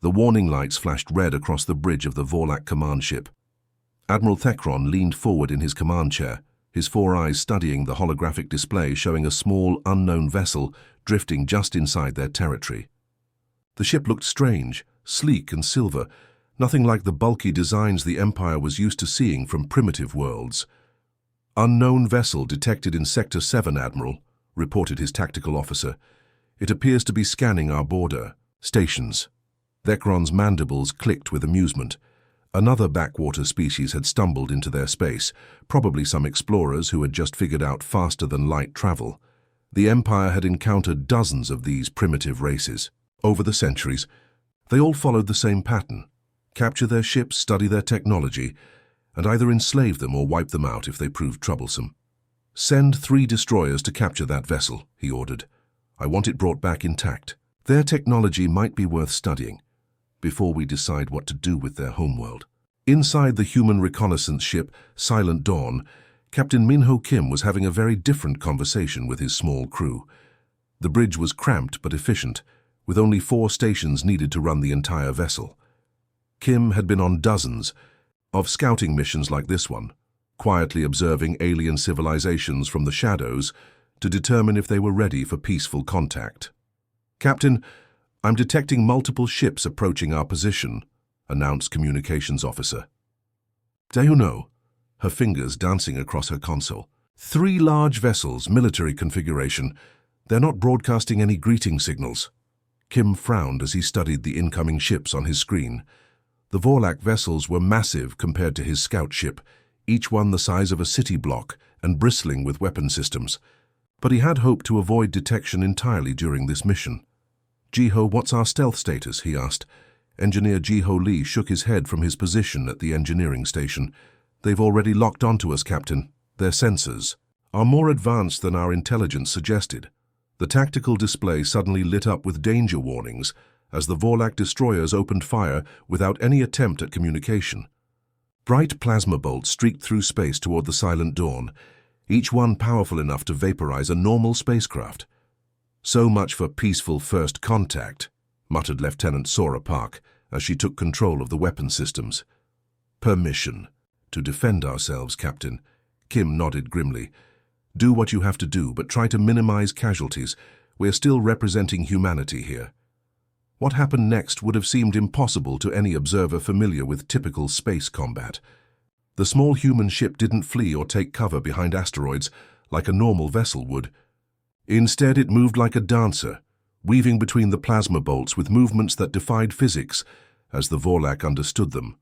The warning lights flashed red across the bridge of the Vorlak command ship. Admiral Thekron leaned forward in his command chair, his four eyes studying the holographic display showing a small, unknown vessel drifting just inside their territory. The ship looked strange, sleek and silver, nothing like the bulky designs the Empire was used to seeing from primitive worlds. "Unknown vessel detected in Sector 7, Admiral," reported his tactical officer. "It appears to be scanning our border. Stations." Thekron's mandibles clicked with amusement. Another backwater species had stumbled into their space, probably some explorers who had just figured out faster-than-light travel. The Empire had encountered dozens of these primitive races. Over the centuries, they all followed the same pattern: capture their ships, study their technology, and either enslave them or wipe them out if they proved troublesome. "Send 3 destroyers to capture that vessel," he ordered. "I want it brought back intact. Their technology might be worth studying before we decide what to do with their homeworld." Inside the human reconnaissance ship Silent Dawn, Captain Minho Kim was having a very different conversation with his small crew. The bridge was cramped but efficient, with only 4 stations needed to run the entire vessel. Kim had been on dozens of scouting missions like this one, quietly observing alien civilizations from the shadows to determine if they were ready for peaceful contact. "Captain, I'm detecting multiple ships approaching our position," announced Communications Officer. Deuno, her fingers dancing across her console. 3 large vessels, military configuration. They're not broadcasting any greeting signals." Kim frowned as he studied the incoming ships on his screen. The Vorlak vessels were massive compared to his scout ship, each one the size of a city block and bristling with weapon systems. But he had hoped to avoid detection entirely during this mission. "Jiho, what's our stealth status?" he asked. Engineer Jiho Lee shook his head from his position at the engineering station. "They've already locked onto us, Captain. Their sensors are more advanced than our intelligence suggested." The tactical display suddenly lit up with danger warnings as the Vorlak destroyers opened fire without any attempt at communication. Bright plasma bolts streaked through space toward the Silent Dawn, each one powerful enough to vaporize a normal spacecraft. "So much for peaceful first contact," muttered Lieutenant Sora Park as she took control of the weapon systems. "Permission to defend ourselves, Captain." Kim nodded grimly. "Do what you have to do, but try to minimize casualties. We're still representing humanity here." What happened next would have seemed impossible to any observer familiar with typical space combat. The small human ship didn't flee or take cover behind asteroids like a normal vessel would. Instead, it moved like a dancer, weaving between the plasma bolts with movements that defied physics, as the Vorlak understood them.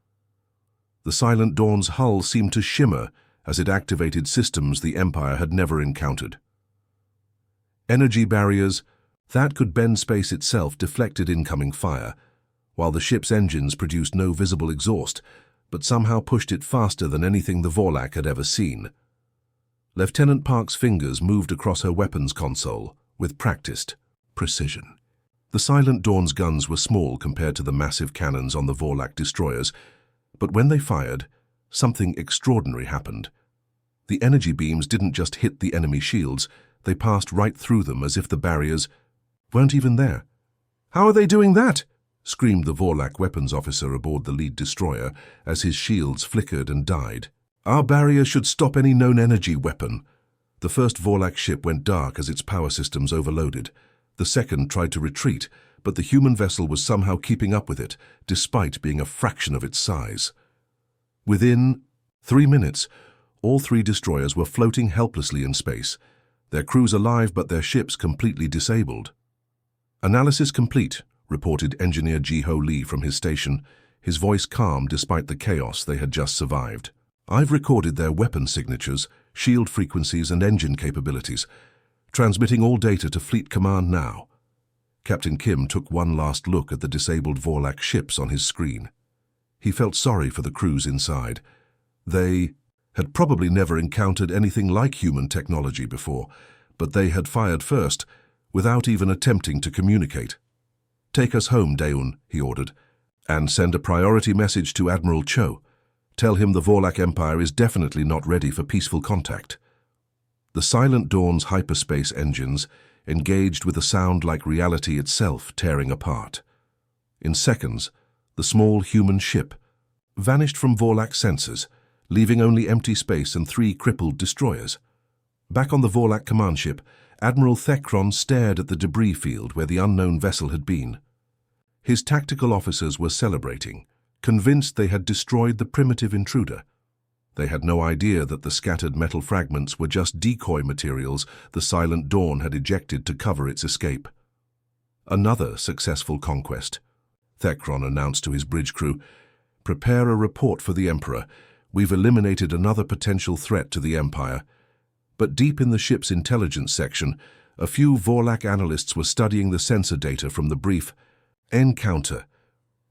The Silent Dawn's hull seemed to shimmer as it activated systems the Empire had never encountered. Energy barriers that could bend space itself deflected incoming fire, while the ship's engines produced no visible exhaust, but somehow pushed it faster than anything the Vorlak had ever seen. Lieutenant Park's fingers moved across her weapons console with practiced precision. The Silent Dawn's guns were small compared to the massive cannons on the Vorlak destroyers, but when they fired, something extraordinary happened. The energy beams didn't just hit the enemy shields, they passed right through them as if the barriers weren't even there. "How are they doing that?" screamed the Vorlak weapons officer aboard the lead destroyer as his shields flickered and died. "Our barrier should stop any known energy weapon." The first Vorlak ship went dark as its power systems overloaded. The second tried to retreat, but the human vessel was somehow keeping up with it, despite being a fraction of its size. Within 3 minutes, all 3 destroyers were floating helplessly in space, their crews alive but their ships completely disabled. "Analysis complete," reported Engineer Jiho Lee from his station, his voice calm despite the chaos they had just survived. "I've recorded their weapon signatures, shield frequencies and engine capabilities, transmitting all data to Fleet Command now." Captain Kim took one last look at the disabled Vorlak ships on his screen. He felt sorry for the crews inside. They had probably never encountered anything like human technology before, but they had fired first, without even attempting to communicate. "Take us home, Daeun," he ordered, "and send a priority message to Admiral Cho. Tell him the Vorlak Empire is definitely not ready for peaceful contact." The Silent Dawn's hyperspace engines engaged with a sound like reality itself tearing apart. In seconds, the small human ship vanished from Vorlak sensors, leaving only empty space and 3 crippled destroyers. Back on the Vorlak command ship, Admiral Thekron stared at the debris field where the unknown vessel had been. His tactical officers were celebrating, convinced they had destroyed the primitive intruder. They had no idea that the scattered metal fragments were just decoy materials the Silent Dawn had ejected to cover its escape. Another successful conquest. Thekron announced to his bridge crew, "Prepare a report for the Emperor. We've eliminated another potential threat to the Empire." But deep in the ship's intelligence section, a few Vorlak analysts were studying the sensor data from the brief encounter.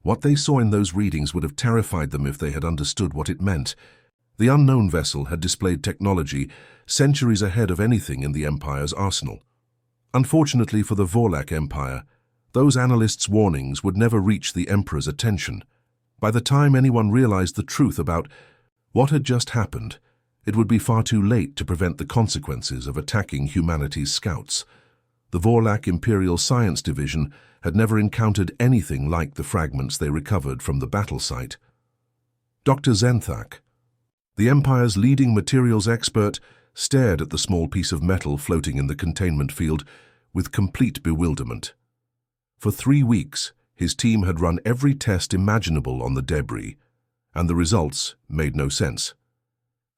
What they saw in those readings would have terrified them if they had understood what it meant. The unknown vessel had displayed technology centuries ahead of anything in the Empire's arsenal. Unfortunately for the Vorlak Empire, those analysts' warnings would never reach the Emperor's attention. By the time anyone realized the truth about what had just happened, it would be far too late to prevent the consequences of attacking humanity's scouts. The Vorlak Imperial Science Division had never encountered anything like the fragments they recovered from the battle site. Dr. Zenthak, the Empire's leading materials expert, stared at the small piece of metal floating in the containment field with complete bewilderment. For 3 weeks, his team had run every test imaginable on the debris, and the results made no sense.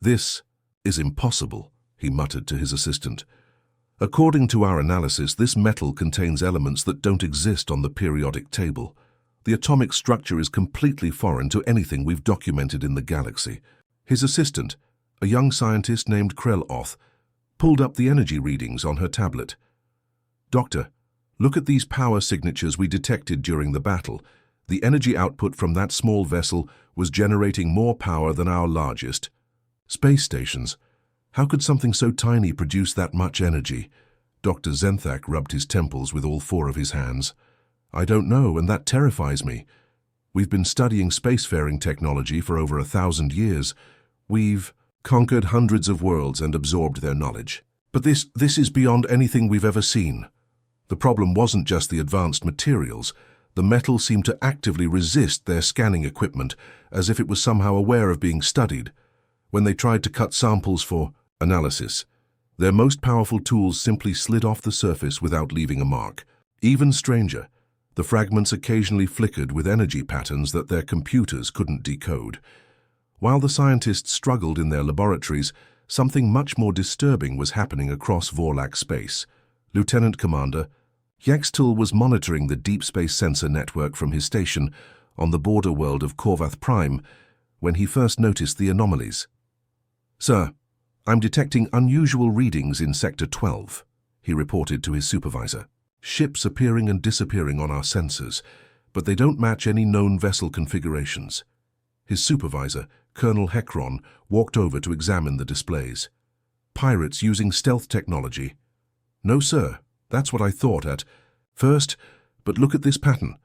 "This is impossible," he muttered to his assistant. "According to our analysis, this metal contains elements that don't exist on the periodic table. The atomic structure is completely foreign to anything we've documented in the galaxy." His assistant, a young scientist named Krell-Oth, pulled up the energy readings on her tablet. "Doctor, look at these power signatures we detected during the battle. The energy output from that small vessel was generating more power than our largest space stations. How could something so tiny produce that much energy?" Dr. Zenthak rubbed his temples with all 4 of his hands. "I don't know, and that terrifies me. We've been studying spacefaring technology for over 1,000 years. We've conquered hundreds of worlds and absorbed their knowledge. But this is beyond anything we've ever seen. The problem wasn't just the advanced materials. The metal seemed to actively resist their scanning equipment, as if it was somehow aware of being studied. When they tried to cut samples for analysis, their most powerful tools simply slid off the surface without leaving a mark. Even stranger, the fragments occasionally flickered with energy patterns that their computers couldn't decode. While the scientists struggled in their laboratories, something much more disturbing was happening across Vorlak space. Lieutenant Commander Yextel was monitoring the deep space sensor network from his station on the border world of Korvath Prime when he first noticed the anomalies. "Sir, I'm detecting unusual readings in Sector 12, he reported to his supervisor. "Ships appearing and disappearing on our sensors, but they don't match any known vessel configurations." His supervisor, Colonel Hekron, walked over to examine the displays. "Pirates using stealth technology?" "No, sir. That's what I thought at first, but look at this pattern."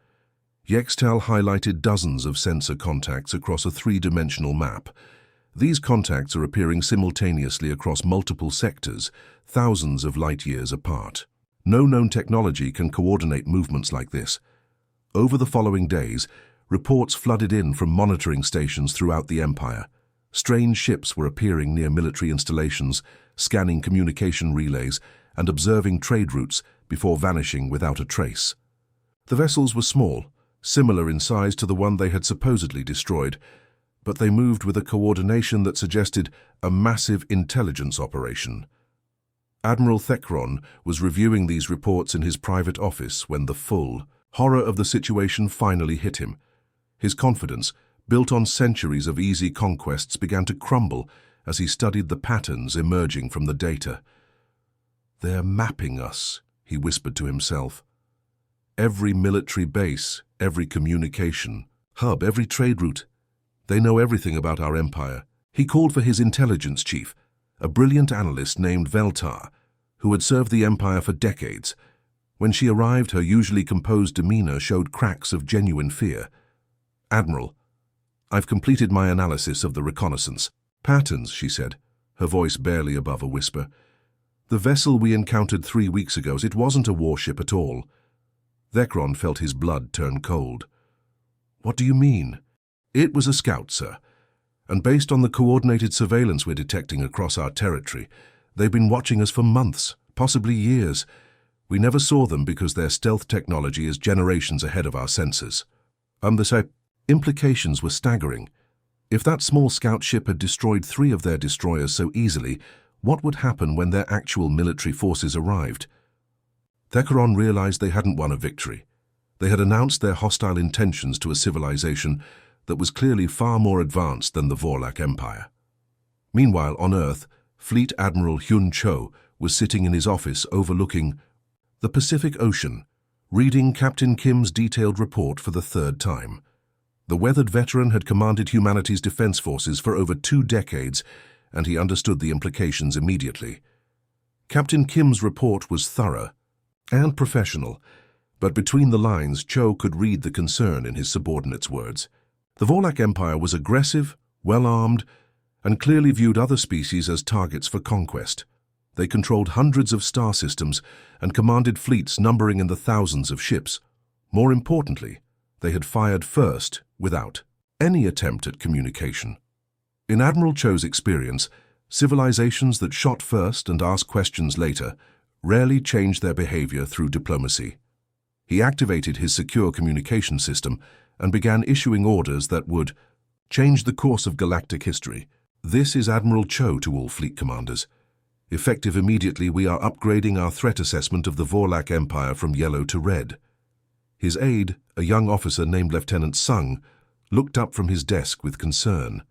Yextel highlighted dozens of sensor contacts across a 3-dimensional map. These contacts are appearing simultaneously across multiple sectors, thousands of light-years apart. No known technology can coordinate movements like this. Over the following days, reports flooded in from monitoring stations throughout the Empire. Strange ships were appearing near military installations, scanning communication relays, and observing trade routes before vanishing without a trace. The vessels were small, similar in size to the one they had supposedly destroyed, but they moved with a coordination that suggested a massive intelligence operation. Admiral Thekron was reviewing these reports in his private office when the full horror of the situation finally hit him. His confidence, built on centuries of easy conquests, began to crumble as he studied the patterns emerging from the data. "They're mapping us," he whispered to himself. "Every military base, every communication hub, every trade route. They know everything about our empire." He called for his intelligence chief, a brilliant analyst named Veltar, who had served the empire for decades. When she arrived, her usually composed demeanor showed cracks of genuine fear. "Admiral, I've completed my analysis of the reconnaissance patterns," she said, her voice barely above a whisper. "The vessel we encountered 3 weeks ago, it wasn't a warship at all." Thekron felt his blood turn cold. What do you mean? It was a scout, sir. And based on the coordinated surveillance we're detecting across our territory, they've been watching us for months, possibly years. We never saw them because their stealth technology is generations ahead of our sensors. The implications were staggering. If that small scout ship had destroyed 3 of their destroyers so easily, what would happen when their actual military forces arrived? Thekron realized they hadn't won a victory. They had announced their hostile intentions to a civilization that was clearly far more advanced than the Vorlak Empire. Meanwhile, on Earth, Fleet Admiral Hyun Cho was sitting in his office overlooking the Pacific Ocean, reading Captain Kim's detailed report for the 3rd time. The weathered veteran had commanded humanity's defense forces for over 2 decades, and he understood the implications immediately. Captain Kim's report was thorough and professional, but between the lines, Cho could read the concern in his subordinate's words. The Vorlak Empire was aggressive, well-armed, and clearly viewed other species as targets for conquest. They controlled hundreds of star systems and commanded fleets numbering in the thousands of ships. More importantly, they had fired first without any attempt at communication. In Admiral Cho's experience, civilizations that shot first and asked questions later rarely changed their behavior through diplomacy. He activated his secure communication system and began issuing orders that would change the course of galactic history. This is Admiral Cho to all fleet commanders. Effective immediately, we are upgrading our threat assessment of the Vorlak Empire from yellow to red. His aide, a young officer named Lieutenant Sung, looked up from his desk with concern.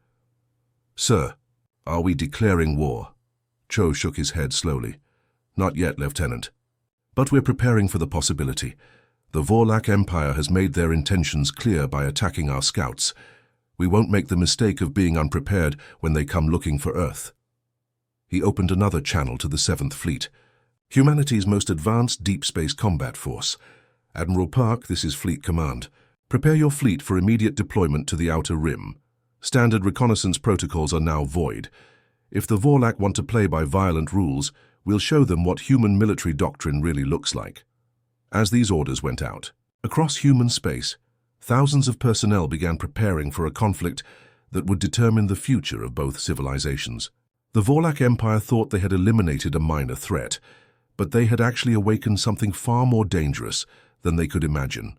Sir, are we declaring war? Cho shook his head slowly. Not yet, Lieutenant. But we're preparing for the possibility. The Vorlak Empire has made their intentions clear by attacking our scouts. We won't make the mistake of being unprepared when they come looking for Earth. He opened another channel to the 7th Fleet, humanity's most advanced deep space combat force. Admiral Park, this is Fleet Command. Prepare your fleet for immediate deployment to the Outer Rim. Standard reconnaissance protocols are now void. If the Vorlak want to play by violent rules, we'll show them what human military doctrine really looks like. As these orders went out, across human space, thousands of personnel began preparing for a conflict that would determine the future of both civilizations. The Vorlak Empire thought they had eliminated a minor threat, but they had actually awakened something far more dangerous than they could imagine.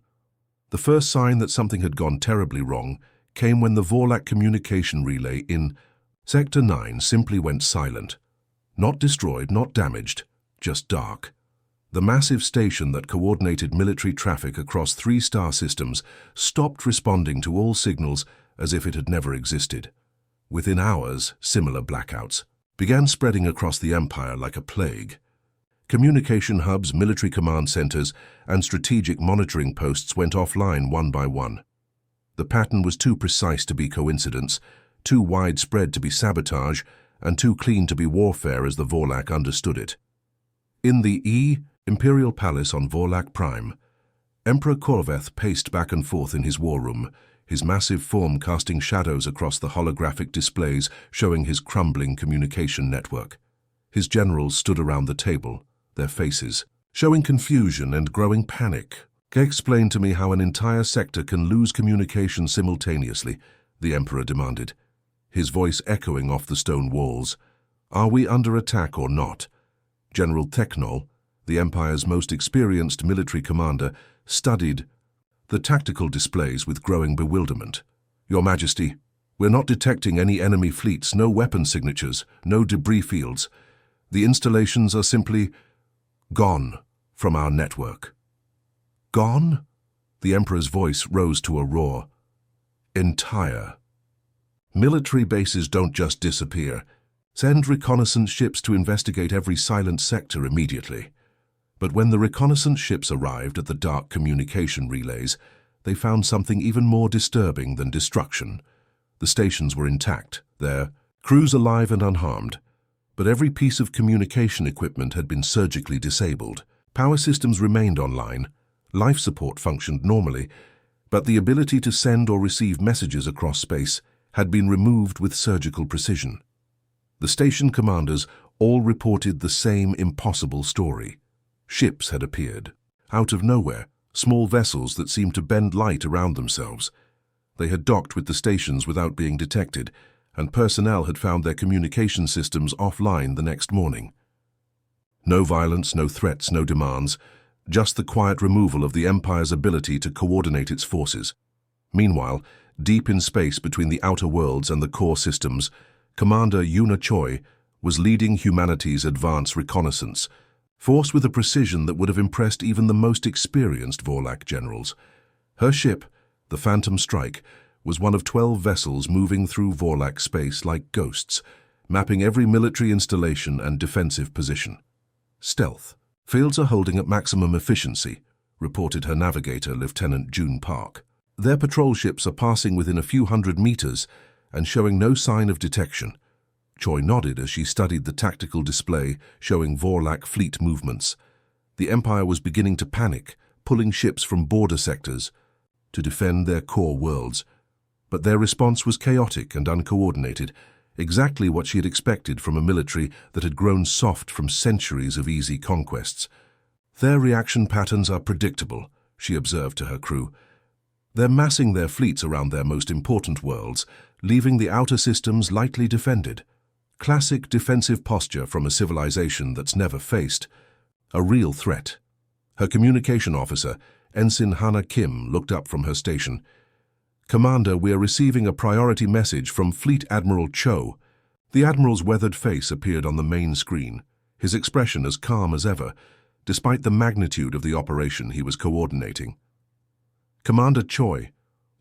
The first sign that something had gone terribly wrong came when the Vorlak communication relay in Sector 9 simply went silent. Not destroyed, not damaged, just dark. The massive station that coordinated military traffic across 3 star systems stopped responding to all signals as if it had never existed. Within hours, similar blackouts began spreading across the Empire like a plague. Communication hubs, military command centers, and strategic monitoring posts went offline one by one. The pattern was too precise to be coincidence, too widespread to be sabotage, and too clean to be warfare as the Vorlak understood it. In the Imperial Palace on Vorlak Prime, Emperor Korveth paced back and forth in his war room, his massive form casting shadows across the holographic displays showing his crumbling communication network. His generals stood around the table, their faces showing confusion and growing panic. Explain to me how an entire sector can lose communication simultaneously, the Emperor demanded, his voice echoing off the stone walls. Are we under attack or not? General Teknol, the Empire's most experienced military commander, studied the tactical displays with growing bewilderment. Your Majesty, we're not detecting any enemy fleets, no weapon signatures, no debris fields. The installations are simply gone from our network. Gone? The Emperor's voice rose to a roar. Entire. Military bases don't just disappear. Send reconnaissance ships to investigate every silent sector immediately. But when the reconnaissance ships arrived at the dark communication relays, they found something even more disturbing than destruction. The stations were intact, their crews alive and unharmed, but every piece of communication equipment had been surgically disabled. Power systems remained online, life support functioned normally, but the ability to send or receive messages across space had been removed with surgical precision. The station commanders all reported the same impossible story. Ships had appeared, out of nowhere, small vessels that seemed to bend light around themselves. They had docked with the stations without being detected, and personnel had found their communication systems offline the next morning. No violence, no threats, no demands, just the quiet removal of the Empire's ability to coordinate its forces. Meanwhile, deep in space between the outer worlds and the core systems, Commander Yuna Choi was leading humanity's advance reconnaissance, force with a precision that would have impressed even the most experienced Vorlak generals. Her ship, the Phantom Strike, was one of 12 vessels moving through Vorlak space like ghosts, mapping every military installation and defensive position. Stealth. Fields are holding at maximum efficiency, reported her navigator, Lieutenant June Park. Their patrol ships are passing within a few hundred meters and showing no sign of detection. Choi nodded as she studied the tactical display showing Vorlak fleet movements. The Empire was beginning to panic, pulling ships from border sectors to defend their core worlds. But their response was chaotic and uncoordinated, exactly what she had expected from a military that had grown soft from centuries of easy conquests. Their reaction patterns are predictable, she observed to her crew. They're massing their fleets around their most important worlds, leaving the outer systems lightly defended. Classic defensive posture from a civilization that's never faced a real threat. Her communication officer, Ensign Hannah Kim, looked up from her station. "Commander, we are receiving a priority message from Fleet Admiral Cho." The Admiral's weathered face appeared on the main screen, his expression as calm as ever, despite the magnitude of the operation he was coordinating. "Commander Choi,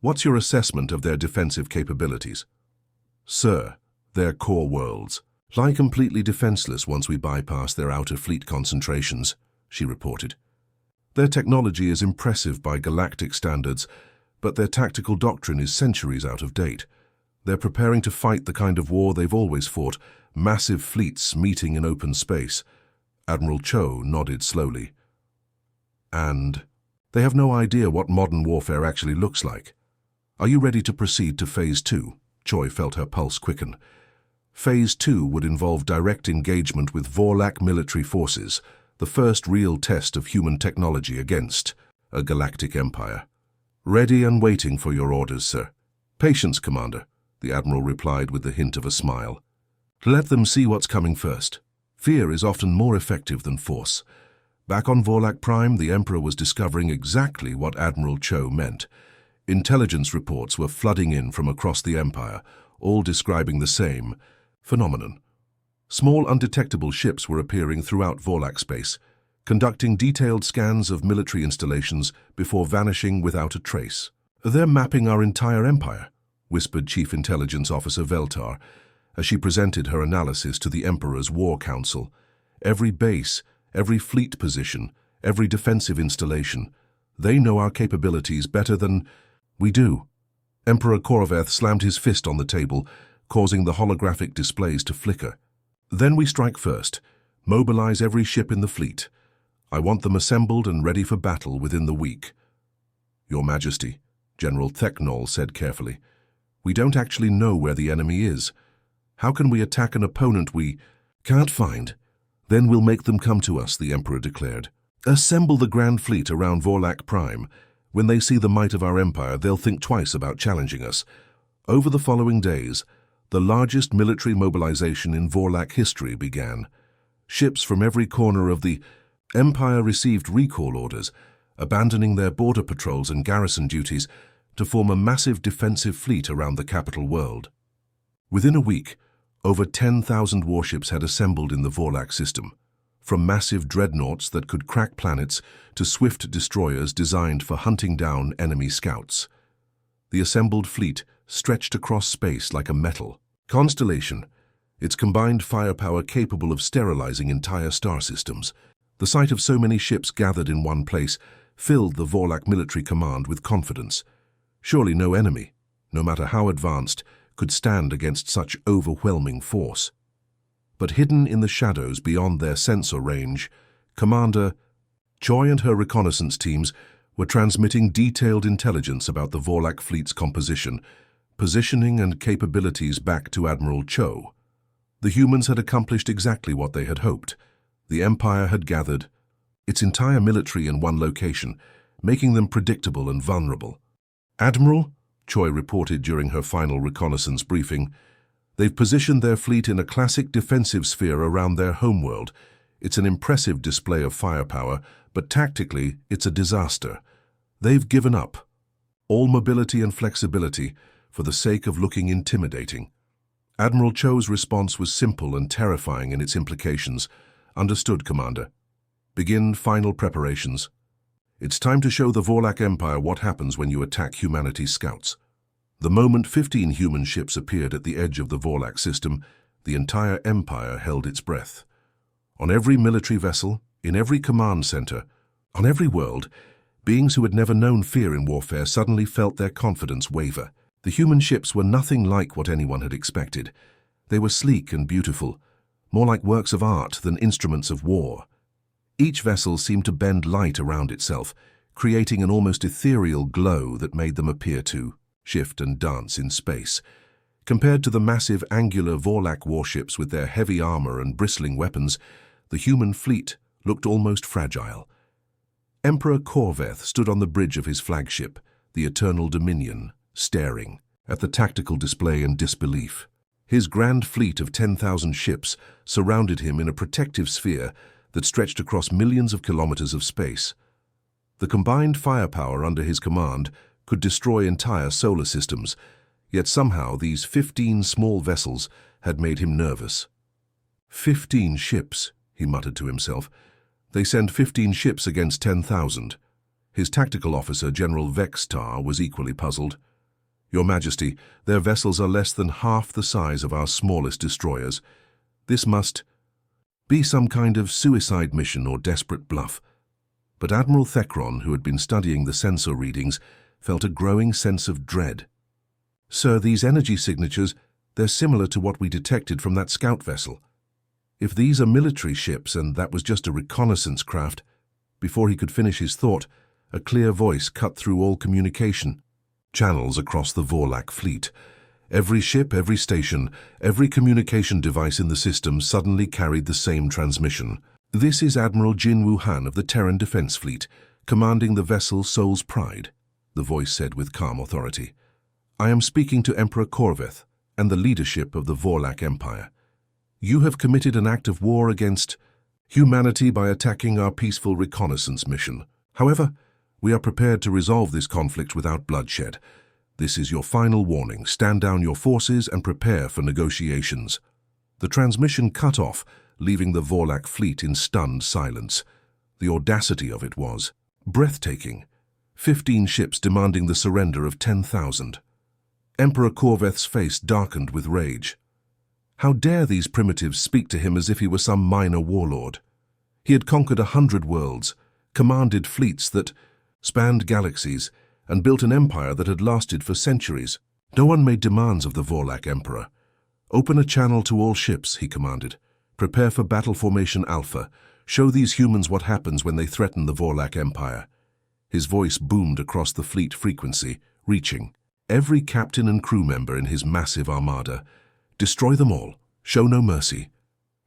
what's your assessment of their defensive capabilities?" "Sir, their core worlds lie completely defenseless once we bypass their outer fleet concentrations," she reported. "Their technology is impressive by galactic standards, but their tactical doctrine is centuries out of date. They're preparing to fight the kind of war they've always fought, massive fleets meeting in open space." Admiral Cho nodded slowly. "And they have no idea what modern warfare actually looks like. Are you ready to proceed to Phase 2? Choi felt her pulse quicken. Phase 2 would involve direct engagement with Vorlak military forces, the first real test of human technology against a galactic empire. "Ready and waiting for your orders, sir." "Patience, Commander," the Admiral replied with the hint of a smile. "Let them see what's coming first. Fear is often more effective than force." Back on Vorlak Prime, the Emperor was discovering exactly what Admiral Cho meant. Intelligence reports were flooding in from across the Empire, all describing the same phenomenon. Small undetectable ships were appearing throughout Vorlak space, conducting detailed scans of military installations before vanishing without a trace. "They're mapping our entire empire," whispered Chief Intelligence Officer Veltar, as she presented her analysis to the Emperor's War Council. "Every base, every fleet position, every defensive installation. They know our capabilities better than we do." Emperor Koroveth slammed his fist on the table, causing the holographic displays to flicker. "Then we strike first. Mobilize every ship in the fleet. I want them assembled and ready for battle within the week." "Your Majesty," General Theknol said carefully, "we don't actually know where the enemy is. How can we attack an opponent we can't find?" "Then we'll make them come to us," the Emperor declared. "Assemble the Grand Fleet around Vorlak Prime. When they see the might of our empire, they'll think twice about challenging us." Over the following days, the largest military mobilization in Vorlak history began. Ships from every corner of the Empire received recall orders, abandoning their border patrols and garrison duties to form a massive defensive fleet around the capital world. Within a week, over 10,000 warships had assembled in the Vorlak system, from massive dreadnoughts that could crack planets to swift destroyers designed for hunting down enemy scouts. The assembled fleet stretched across space like a metal constellation, its combined firepower capable of sterilizing entire star systems. The sight of so many ships gathered in one place filled the Vorlak military command with confidence. Surely no enemy, no matter how advanced, could stand against such overwhelming force. But hidden in the shadows beyond their sensor range, Commander Choi and her reconnaissance teams were transmitting detailed intelligence about the Vorlak fleet's composition, positioning and capabilities back to Admiral Cho. The humans had accomplished exactly what they had hoped. The Empire had gathered its entire military in one location, making them predictable and vulnerable. "Admiral," Choi reported during her final reconnaissance briefing. They've positioned their fleet in a classic defensive sphere around their homeworld. It's an impressive display of firepower, but tactically, it's a disaster. They've given up all mobility and flexibility for the sake of looking intimidating. Admiral Cho's response was simple and terrifying in its implications. Understood, Commander. Begin final preparations. It's time to show the Vorlak Empire what happens when you attack humanity's scouts. The moment 15 human ships appeared at the edge of the Vorlak system, the entire empire held its breath. On every military vessel, in every command center, on every world, beings who had never known fear in warfare suddenly felt their confidence waver. The human ships were nothing like what anyone had expected. They were sleek and beautiful, more like works of art than instruments of war. Each vessel seemed to bend light around itself, creating an almost ethereal glow that made them appear to shift and dance in space. Compared to the massive angular Vorlak warships with their heavy armor and bristling weapons, the human fleet looked almost fragile. Emperor Corveth stood on the bridge of his flagship, the Eternal Dominion, staring at the tactical display in disbelief. His grand fleet of 10,000 ships surrounded him in a protective sphere that stretched across millions of kilometers of space. The combined firepower under his command could destroy entire solar systems, yet somehow these 15 small vessels had made him nervous. 15 ships, he muttered to himself. They send 15 ships against 10,000. His tactical officer, General Vextar, was equally puzzled. Your Majesty, their vessels are less than half the size of our smallest destroyers. This must be some kind of suicide mission or desperate bluff. But Admiral Thekron, who had been studying the sensor readings, felt a growing sense of dread. Sir, these energy signatures, they're similar to what we detected from that scout vessel. If these are military ships and that was just a reconnaissance craft, before he could finish his thought, a clear voice cut through all communication channels across the Vorlak fleet. Every ship, every station, every communication device in the system suddenly carried the same transmission. This is Admiral Jin Wuhan of the Terran Defense Fleet, commanding the vessel Soul's Pride, the voice said with calm authority. I am speaking to Emperor Corveth and the leadership of the Vorlak Empire. You have committed an act of war against humanity by attacking our peaceful reconnaissance mission. However, we are prepared to resolve this conflict without bloodshed. This is your final warning. Stand down your forces and prepare for negotiations. The transmission cut off, leaving the Vorlak fleet in stunned silence. The audacity of it was breathtaking. 15 ships demanding the surrender of 10,000. Emperor Corveth's face darkened with rage. How dare these primitives speak to him as if he were some minor warlord? He had conquered 100 worlds, commanded fleets that spanned galaxies, and built an empire that had lasted for centuries. No one made demands of the Vorlak Emperor. Open a channel to all ships, he commanded. Prepare for battle formation Alpha. Show these humans what happens when they threaten the Vorlak Empire. His voice boomed across the fleet frequency, reaching every captain and crew member in his massive armada. Destroy them all. Show no mercy.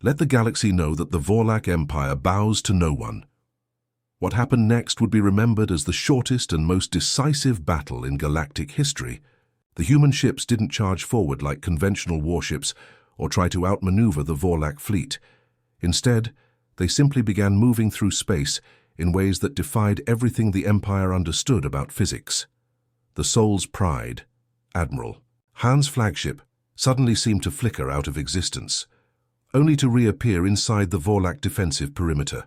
Let the galaxy know that the Vorlak Empire bows to no one. What happened next would be remembered as the shortest and most decisive battle in galactic history. The human ships didn't charge forward like conventional warships or try to outmaneuver the Vorlak fleet. Instead, they simply began moving through space in ways that defied everything the Empire understood about physics. The Soul's Pride, Admiral Han's flagship, suddenly seemed to flicker out of existence, only to reappear inside the Vorlak defensive perimeter.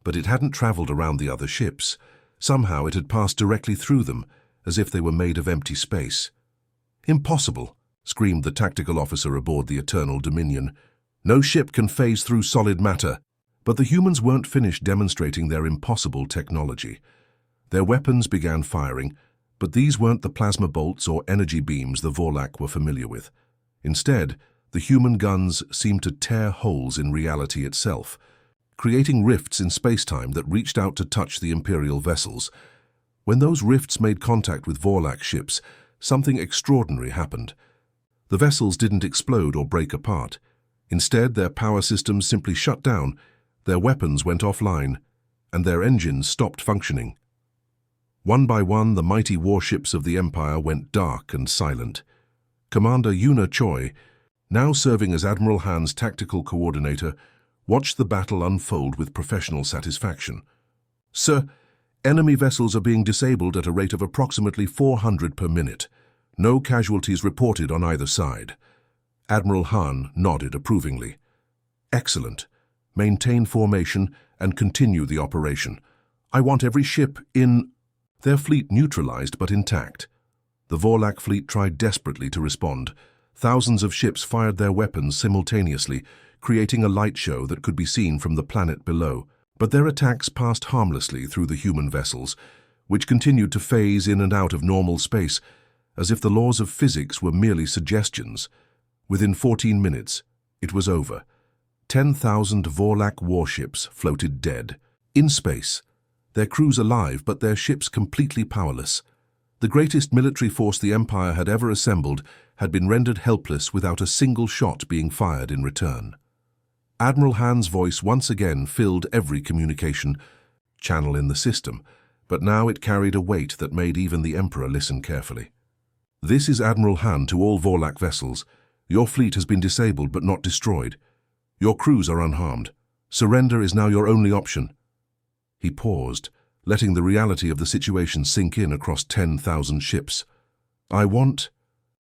But it hadn't traveled around the other ships. Somehow it had passed directly through them, as if they were made of empty space. Impossible, screamed the tactical officer aboard the Eternal Dominion. No ship can phase through solid matter. But the humans weren't finished demonstrating their impossible technology. Their weapons began firing, but these weren't the plasma bolts or energy beams the Vorlak were familiar with. Instead, the human guns seemed to tear holes in reality itself, creating rifts in space-time that reached out to touch the Imperial vessels. When those rifts made contact with Vorlak ships, something extraordinary happened. The vessels didn't explode or break apart. Instead, their power systems simply shut down, their weapons went offline, and their engines stopped functioning. One by one, the mighty warships of the Empire went dark and silent. Commander Yuna Choi, now serving as Admiral Han's tactical coordinator, watched the battle unfold with professional satisfaction. "Sir, enemy vessels are being disabled at a rate of approximately 400 per minute. No casualties reported on either side." Admiral Han nodded approvingly. "Excellent. Maintain formation and continue the operation. I want every ship in..." Their fleet neutralized but intact. The Vorlak fleet tried desperately to respond. Thousands of ships fired their weapons simultaneously, creating a light show that could be seen from the planet below. But their attacks passed harmlessly through the human vessels, which continued to phase in and out of normal space, as if the laws of physics were merely suggestions. Within 14 minutes, it was over. 10,000 Vorlak warships floated dead. In space, their crews alive but their ships completely powerless. The greatest military force the Empire had ever assembled had been rendered helpless without a single shot being fired in return. Admiral Han's voice once again filled every communication channel in the system, but now it carried a weight that made even the Emperor listen carefully. "This is Admiral Han to all Vorlak vessels. Your fleet has been disabled but not destroyed. Your crews are unharmed. Surrender is now your only option." He paused, letting the reality of the situation sink in across 10,000 ships. "I want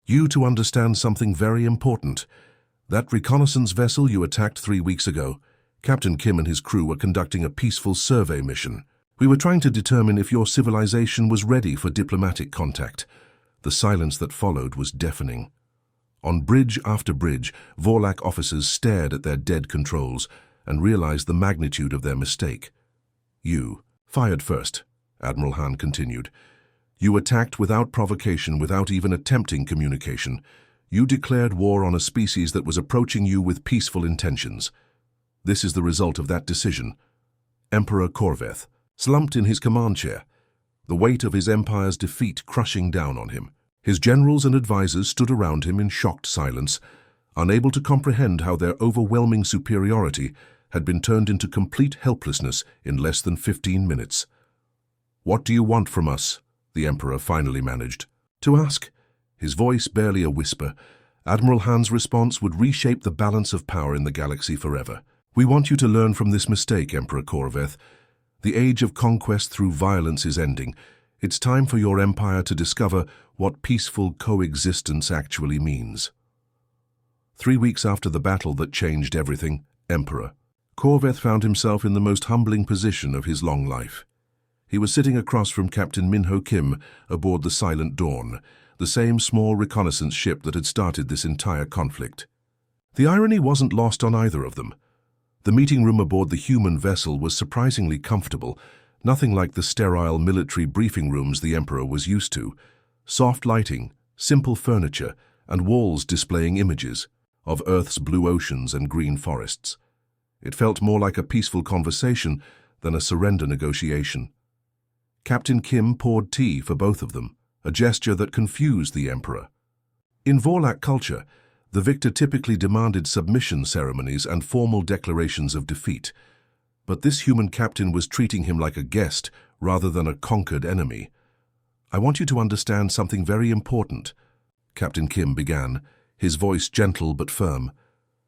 you to understand something very important. That reconnaissance vessel you attacked 3 weeks ago, Captain Kim and his crew were conducting a peaceful survey mission. We were trying to determine if your civilization was ready for diplomatic contact." The silence that followed was deafening. On bridge after bridge, Vorlak officers stared at their dead controls and realized the magnitude of their mistake. "You fired first," Admiral Han continued. "You attacked without provocation, without even attempting communication. You declared war on a species that was approaching you with peaceful intentions. This is the result of that decision." Emperor Korveth slumped in his command chair, the weight of his empire's defeat crushing down on him. His generals and advisors stood around him in shocked silence, unable to comprehend how their overwhelming superiority had been turned into complete helplessness in less than 15 minutes. "What do you want from us?" the Emperor finally managed to ask. His voice barely a whisper. Admiral Han's response would reshape the balance of power in the galaxy forever. "We want you to learn from this mistake, Emperor Korveth. The age of conquest through violence is ending. It's time for your empire to discover what peaceful coexistence actually means." 3 weeks after the battle that changed everything, Emperor Korveth found himself in the most humbling position of his long life. He was sitting across from Captain Minho Kim aboard the Silent Dawn, the same small reconnaissance ship that had started this entire conflict. The irony wasn't lost on either of them. The meeting room aboard the human vessel was surprisingly comfortable, nothing like the sterile military briefing rooms the Emperor was used to. Soft lighting, simple furniture, and walls displaying images of Earth's blue oceans and green forests. It felt more like a peaceful conversation than a surrender negotiation. Captain Kim poured tea for both of them, a gesture that confused the Emperor. In Vorlak culture, the victor typically demanded submission ceremonies and formal declarations of defeat. But this human captain was treating him like a guest rather than a conquered enemy. "I want you to understand something very important," Captain Kim began, his voice gentle but firm.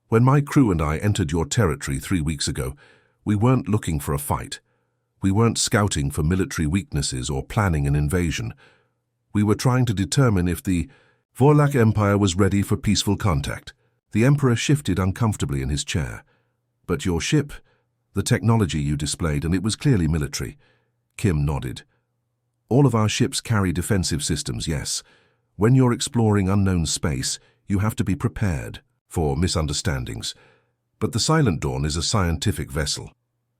"When my crew and I entered your territory 3 weeks ago, we weren't looking for a fight. We weren't scouting for military weaknesses or planning an invasion. We were trying to determine if the Vorlak Empire was ready for peaceful contact." The Emperor shifted uncomfortably in his chair. "But your ship, the technology you displayed, and it was clearly military." Kim nodded. "All of our ships carry defensive systems, yes. When you're exploring unknown space, you have to be prepared for misunderstandings. But the Silent Dawn is a scientific vessel.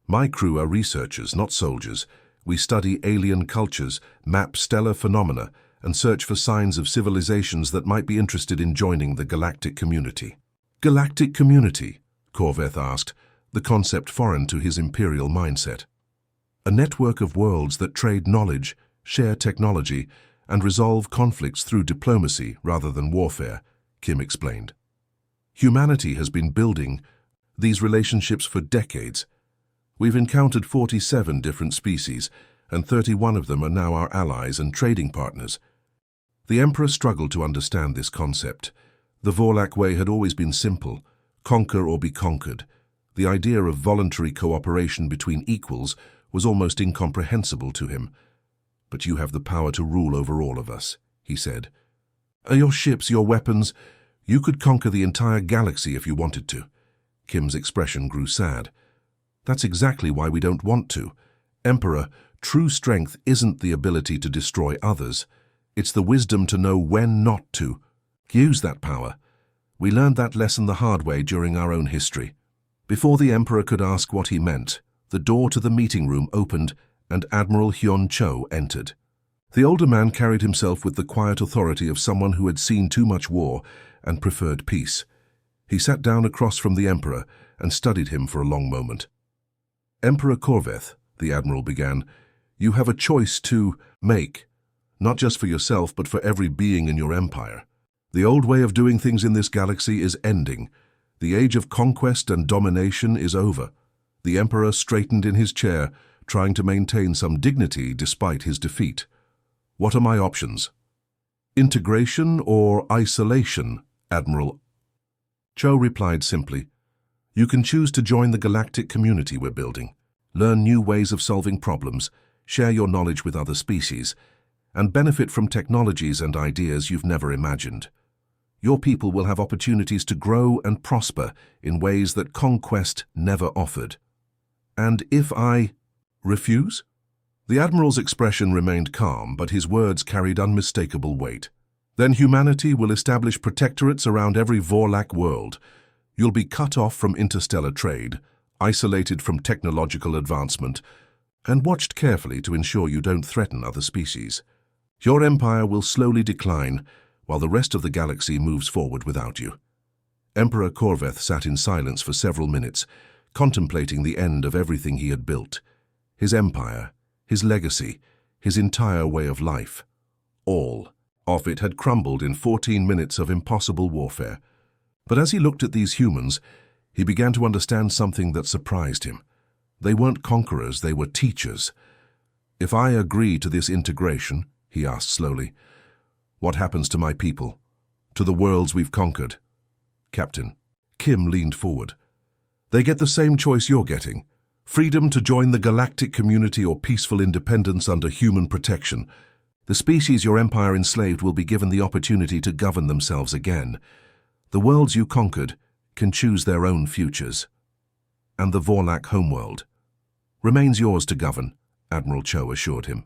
My crew are researchers, not soldiers. We study alien cultures, map stellar phenomena, and search for signs of civilizations that might be interested in joining the galactic community." "Galactic community?" Korveth asked, the concept foreign to his imperial mindset. "A network of worlds that trade knowledge, share technology, and resolve conflicts through diplomacy rather than warfare," Kim explained. "Humanity has been building these relationships for decades. We've encountered 47 different species, and 31 of them are now our allies and trading partners. The Emperor struggled to understand this concept. The Vorlak way had always been simple: conquer or be conquered. The idea of voluntary cooperation between equals was almost incomprehensible to him. "But you have the power to rule over all of us," he said. "Your ships, your weapons, you could conquer the entire galaxy if you wanted to." Kim's expression grew sad. "That's exactly why we don't want to. Emperor, true strength isn't the ability to destroy others. It's the wisdom to know when not to use that power. We learned that lesson the hard way during our own history." Before the Emperor could ask what he meant, the door to the meeting room opened and Admiral Hyun Cho entered. The older man carried himself with the quiet authority of someone who had seen too much war and preferred peace. He sat down across from the Emperor and studied him for a long moment. "Emperor Korveth," the Admiral began, "you have a choice to make, not just for yourself but for every being in your empire. The old way of doing things in this galaxy is ending. The age of conquest and domination is over." The Emperor straightened in his chair, trying to maintain some dignity despite his defeat. "What are my options?" "Integration or isolation, Admiral?" Cho replied simply, "You can choose to join the galactic community we're building, learn new ways of solving problems, share your knowledge with other species, and benefit from technologies and ideas you've never imagined. Your people will have opportunities to grow and prosper in ways that conquest never offered." "And if I refuse?" The Admiral's expression remained calm, but his words carried unmistakable weight. "Then humanity will establish protectorates around every Vorlak world. You'll be cut off from interstellar trade, isolated from technological advancement, and watched carefully to ensure you don't threaten other species. Your empire will slowly decline, while the rest of the galaxy moves forward without you." Emperor Korveth sat in silence for several minutes, contemplating the end of everything he had built. His empire, his legacy, his entire way of life. All of it had crumbled in 14 minutes of impossible warfare. But as he looked at these humans, he began to understand something that surprised him. They weren't conquerors, they were teachers. "If I agree to this integration," he asked slowly, "what happens to my people, to the worlds we've conquered?" "Captain," Kim leaned forward, "they get the same choice you're getting. Freedom to join the galactic community or peaceful independence under human protection. The species your empire enslaved will be given the opportunity to govern themselves again. The worlds you conquered can choose their own futures. And the Vorlak homeworld remains yours to govern," Admiral Cho assured him.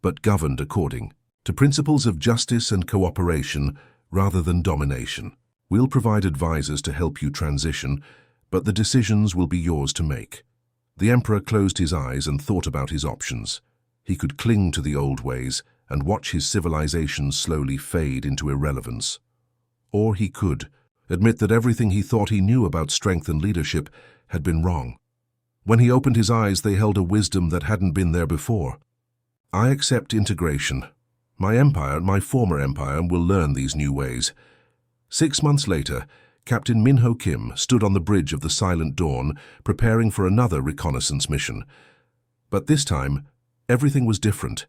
"But governed according to principles of justice and cooperation rather than domination. We'll provide advisors to help you transition, but the decisions will be yours to make." The Emperor closed his eyes and thought about his options. He could cling to the old ways and watch his civilization slowly fade into irrelevance. Or he could admit that everything he thought he knew about strength and leadership had been wrong. When he opened his eyes, they held a wisdom that hadn't been there before. "I accept integration. My empire, my former empire, will learn these new ways." 6 months later, Captain Minho Kim stood on the bridge of the Silent Dawn, preparing for another reconnaissance mission. But this time, everything was different.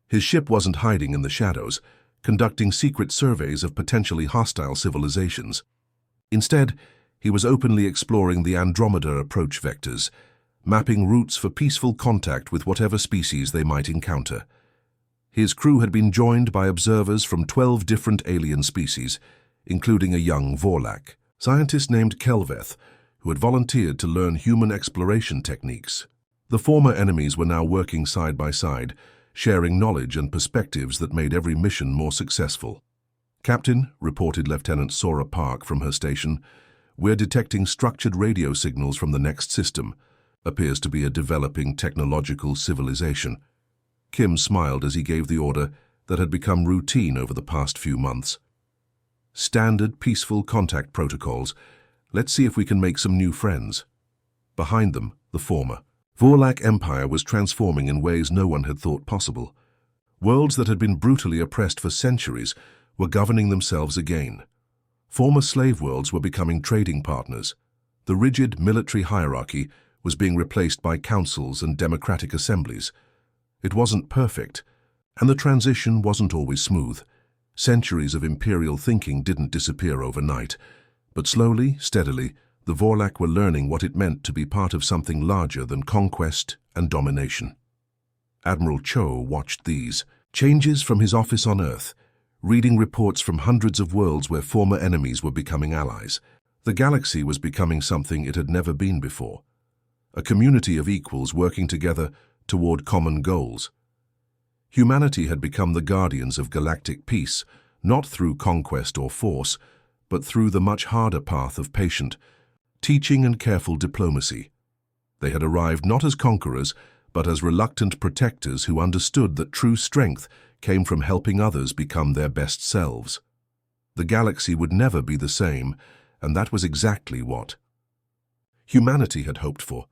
His ship wasn't hiding in the shadows, conducting secret surveys of potentially hostile civilizations. Instead, he was openly exploring the Andromeda approach vectors, mapping routes for peaceful contact with whatever species they might encounter. His crew had been joined by observers from 12 different alien species, including a young Vorlak scientist named Kelveth, who had volunteered to learn human exploration techniques. The former enemies were now working side by side, sharing knowledge and perspectives that made every mission more successful. "Captain," reported Lieutenant Sora Park from her station, "we're detecting structured radio signals from the next system. Appears to be a developing technological civilization." Kim smiled as he gave the order that had become routine over the past few months. "Standard peaceful contact protocols. Let's see if we can make some new friends." Behind them, the former Vorlak Empire was transforming in ways no one had thought possible. Worlds that had been brutally oppressed for centuries were governing themselves again. Former slave worlds were becoming trading partners. The rigid military hierarchy was being replaced by councils and democratic assemblies. It wasn't perfect, and the transition wasn't always smooth. Centuries of imperial thinking didn't disappear overnight, but slowly, steadily, the Vorlak were learning what it meant to be part of something larger than conquest and domination. Admiral Cho watched these changes from his office on Earth, reading reports from hundreds of worlds where former enemies were becoming allies. The galaxy was becoming something it had never been before, a community of equals working together toward common goals. Humanity had become the guardians of galactic peace, not through conquest or force, but through the much harder path of patient, teaching and careful diplomacy. They had arrived not as conquerors, but as reluctant protectors who understood that true strength came from helping others become their best selves. The galaxy would never be the same, and that was exactly what humanity had hoped for.